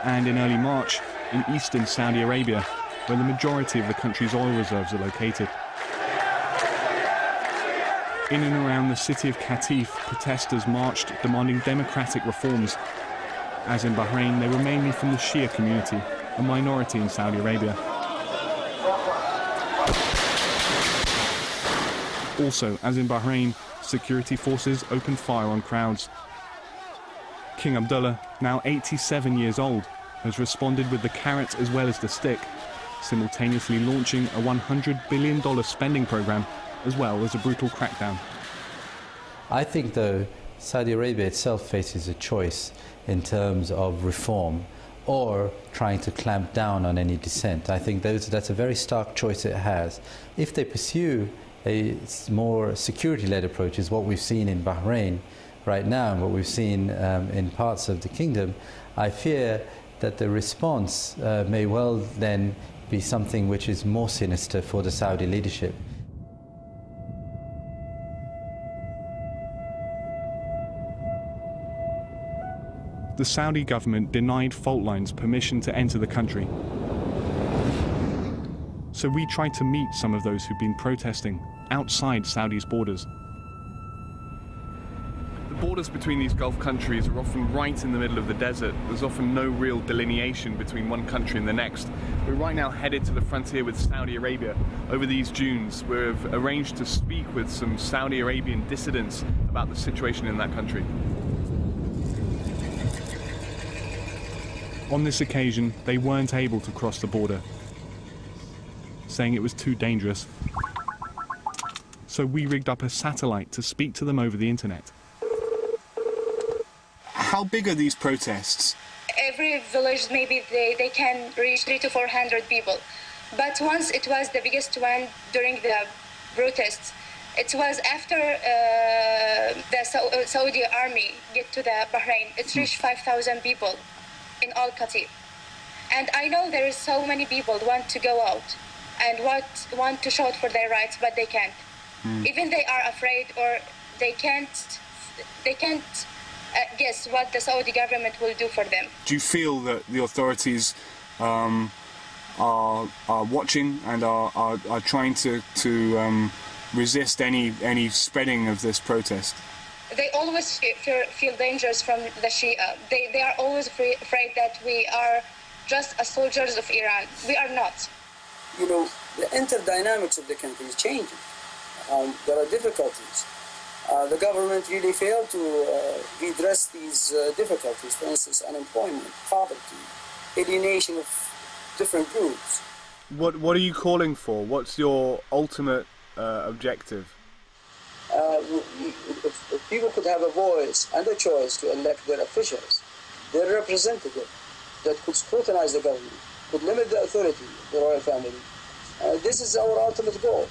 and in early March in eastern Saudi Arabia, where the majority of the country's oil reserves are located. In and around the city of Qatif, protesters marched demanding democratic reforms. As in Bahrain, they were mainly from the Shia community, a minority in Saudi Arabia. Also, as in Bahrain, security forces opened fire on crowds. King Abdullah, now 87 years old, has responded with the carrot as well as the stick, simultaneously launching a $100 billion spending program as well as a brutal crackdown. I think, though, Saudi Arabia itself faces a choice in terms of reform or trying to clamp down on any dissent. I think that's a very stark choice it has. If they pursue a more security-led approach, is what we've seen in Bahrain right now and what we've seen in parts of the kingdom, I fear that the response may well then be something which is more sinister for the Saudi leadership. The Saudi government denied fault lines permission to enter the country. So we tried to meet some of those who've been protesting outside Saudi's borders. The borders between these Gulf countries are often right in the middle of the desert. There's often no real delineation between one country and the next. We're right now headed to the frontier with Saudi Arabia over these dunes. We've arranged to speak with some Saudi Arabian dissidents about the situation in that country. On this occasion, they weren't able to cross the border, saying it was too dangerous. So we rigged up a satellite to speak to them over the internet. How big are these protests? Every village, maybe they can reach 300 to 400 people. But once it was the biggest one during the protests. It was after the Saudi army get to the Bahrain. It reached 5,000 people in all Qatif. And I know there is so many people want to go out and want to shout for their rights, but they can't. Even they are afraid, or they can't guess what the Saudi government will do for them. Do you feel that the authorities are watching and are trying to resist any spreading of this protest? They always feel dangerous from the Shia. They are always afraid that we are just as soldiers of Iran. We are not. You know, the interdynamics of the country is changing. There are difficulties. The government really failed to redress these difficulties. For instance, unemployment, poverty, alienation of different groups. What are you calling for? What's your ultimate objective? If people could have a voice and a choice to elect their officials, their representative that could scrutinize the government, could limit the authority of the royal family, this is our ultimate goal.